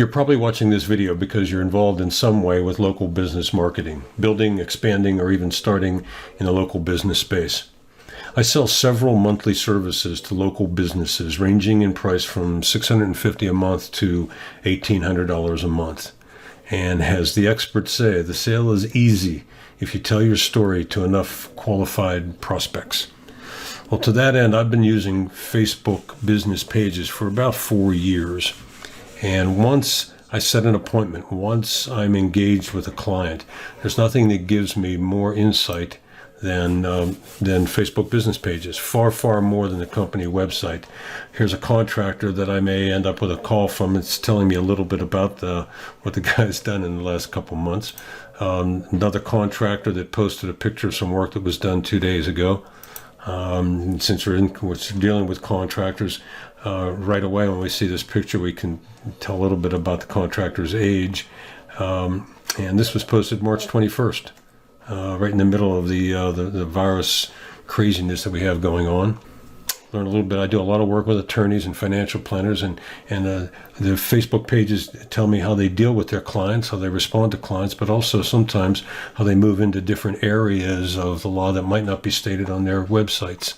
You're probably watching this video because you're involved in some way with local business marketing, building, expanding, or even starting in a local business space. I sell several monthly services to local businesses ranging in price from $650 a month to $1,800 a month. And as the experts say, the sale is easy if you tell your story to enough qualified prospects. Well, to that end, I've been using Facebook business pages for about 4 years. And once I set an appointment, once I'm engaged with a client, there's nothing that gives me more insight than Facebook business pages, far more than the company website. Here's a contractor that I may end up with a call from. It's telling me a little bit about what the guy's done in the last couple months. Another contractor that posted a picture of some work that was done 2 days ago. Since we're dealing with contractors, right away when we see this picture, we can tell a little bit about the contractor's age. And this was posted March 21st, right in the middle of the virus craziness that we have going on. Learn a little bit. I do a lot of work with attorneys and financial planners, and the Facebook pages tell me how they deal with their clients, how they respond to clients, but also sometimes how they move into different areas of the law that might not be stated on their websites.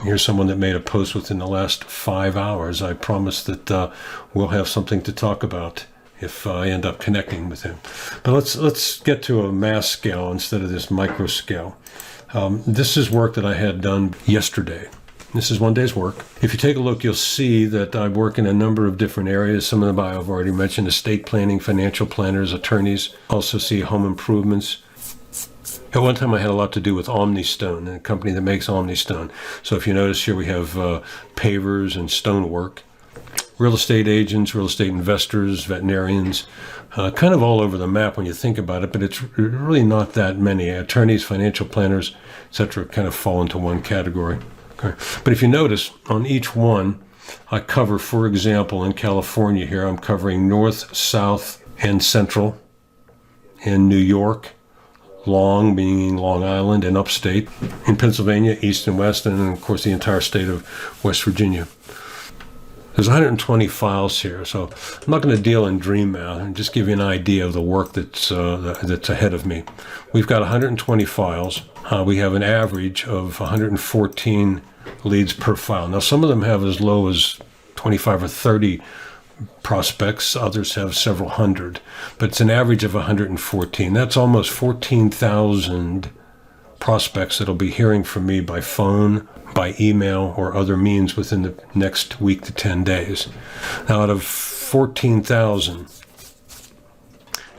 Here's someone that made a post within the last 5 hours. I promise that we'll have something to talk about if I end up connecting with him. But let's get to a mass scale instead of this micro scale. This is work that I had done yesterday. This is one day's work. If you take a look, you'll see that I work in a number of different areas. Some of them I've already mentioned: estate planning, financial planners, attorneys. Also see home improvements. At one time, I had a lot to do with OmniStone, a company that makes OmniStone. So if you notice here, we have pavers and stonework. Real estate agents, real estate investors, veterinarians, kind of all over the map when you think about it, but it's really not that many. Attorneys, financial planners, etc. kind of fall into one category. Okay. But if you notice, on each one, I cover, for example, in California here, I'm covering north, south, and central. In New York, long, meaning Long Island and upstate. In Pennsylvania, east and west, and of course the entire state of West Virginia. There's 120 files here, so I'm not going to deal in dream math and just give you an idea of the work that's ahead of me. We've got 120 files. We have an average of 114 leads per file. Now, some of them have as low as 25 or 30 prospects. Others have several hundred, but it's an average of 114. That's almost 14,000 prospects that'll be hearing from me by phone, by email, or other means within the next week to 10 days. Now, out of 14,000,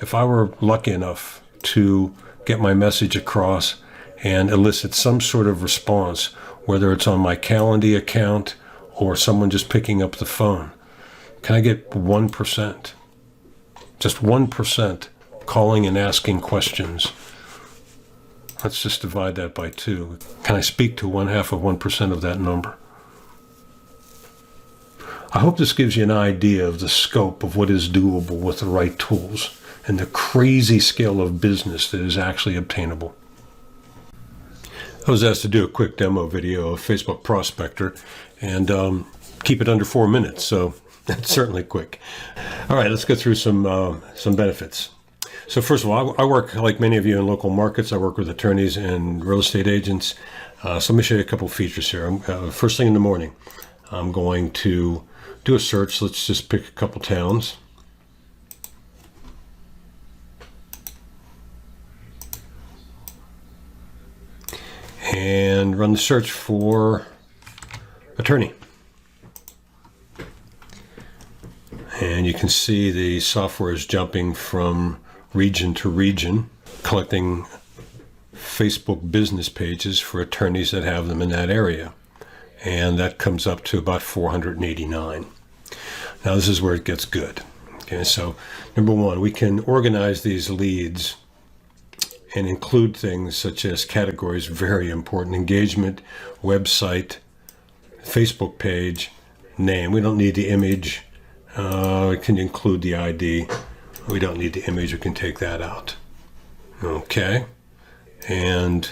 if I were lucky enough to get my message across and elicit some sort of response, whether it's on my Calendly account or someone just picking up the phone, can I get 1%? Just 1% calling and asking questions. Let's just divide that by 2. Can I speak to 0.5% of that number? I hope this gives you an idea of the scope of what is doable with the right tools and the crazy scale of business that is actually obtainable. I was asked to do a quick demo video of Facebook Prospector and keep it under 4 minutes, so that's certainly quick. All right, let's go through some benefits. So first of all, I work, like many of you, in local markets. I work with attorneys and real estate agents. So let me show you a couple features here. First thing in the morning, I'm going to do a search. Let's just pick a couple towns. And run the search for attorney. And you can see the software is jumping from region to region, collecting Facebook business pages for attorneys that have them in that area. And that comes up to about 489. Now this is where it gets good. Okay, so number one, we can organize these leads and include things such as categories, very important: engagement, website, Facebook page, name. We don't need the image. We can include the ID. We don't need the image. We can take that out. Okay. And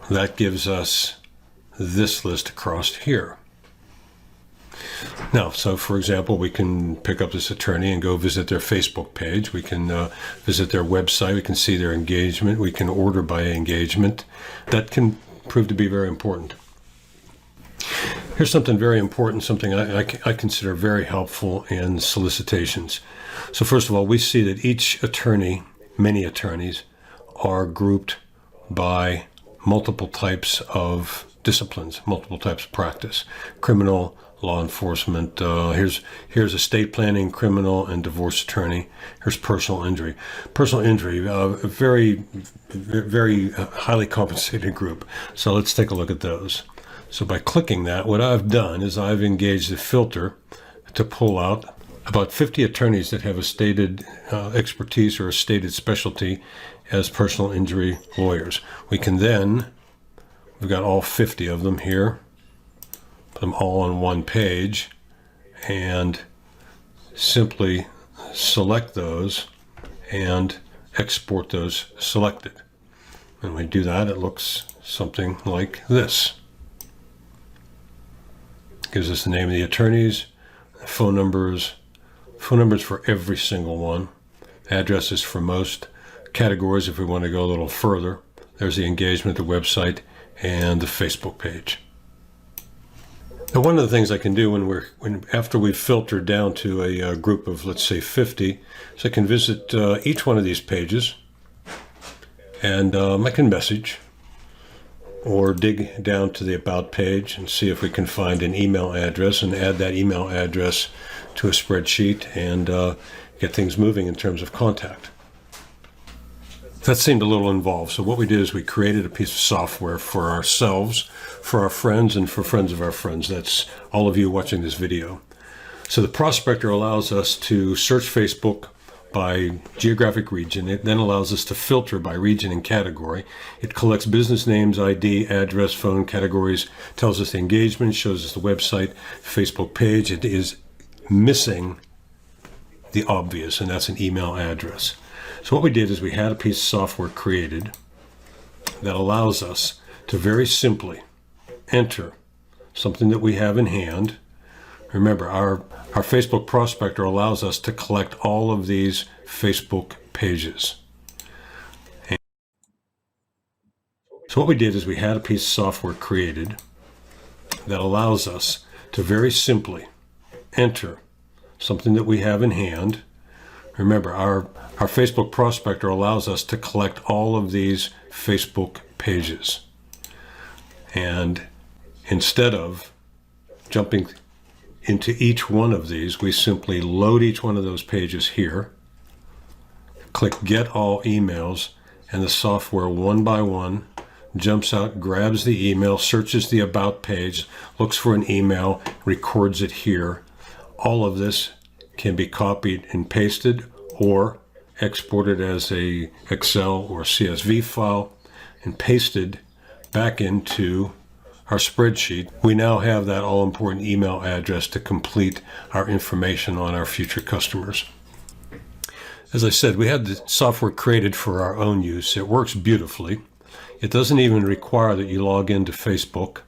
that gives us this list across here. Now, so for example, we can pick up this attorney and go visit their Facebook page. We can visit their website. We can see their engagement. We can order by engagement. That can prove to be very important. Here's something very important, something I consider very helpful in solicitations. So first of all, we see that each attorney, many attorneys, are grouped by multiple types of disciplines, multiple types of practice: criminal, law enforcement. Here's estate planning, criminal, and divorce attorney. Here's personal injury. Personal injury, a very, very highly compensated group. So let's take a look at those. So by clicking that, what I've done is I've engaged a filter to pull out about 50 attorneys that have a stated expertise or a stated specialty as personal injury lawyers. We can then, we've got all 50 of them here, put them all on one page, and simply select those and export those selected. When we do that, it looks something like this. Gives us the name of the attorneys, phone numbers for every single one, addresses for most, categories if we want to go a little further. There's the engagement, the website, and the Facebook page. Now, one of the things I can do after we've filtered down to a group of, let's say, 50, is I can visit each one of these pages, and I can message or dig down to the About page and see if we can find an email address and add that email address to a spreadsheet and get things moving in terms of contact. That seemed a little involved, so what we did is we created a piece of software for ourselves, for our friends, and for friends of our friends. That's all of you watching this video. So the Prospector allows us to search Facebook by geographic region. It then allows us to filter by region and category. It collects business names, ID, address, phone, categories, tells us the engagement, shows us the website, Facebook page. It is missing the obvious, and that's an email address. So what we did is we had a piece of software created that allows us to very simply enter something that we have in hand. Remember, our Facebook Prospector allows us to collect all of these Facebook pages. So what we did is we had a piece of software created that allows us to very simply enter something that we have in hand. Remember, our Facebook Prospector allows us to collect all of these Facebook pages. And instead of jumping into each one of these, we simply load each one of those pages here, click Get All Emails, and the software one by one jumps out, grabs the email, searches the About page, looks for an email, records it here. All of this can be copied and pasted or exported as a Excel or CSV file and pasted back into our spreadsheet. We now have that all-important email address to complete our information on our future customers. As I said, we had the software created for our own use. It works beautifully. It doesn't even require that you log into Facebook.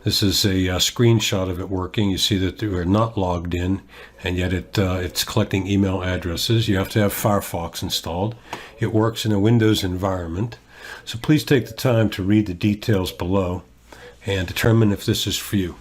This is a screenshot of it working. You see that we're not logged in, and yet it's collecting email addresses. You have to have Firefox installed. It works in a Windows environment. So please take the time to read the details below and determine if this is for you.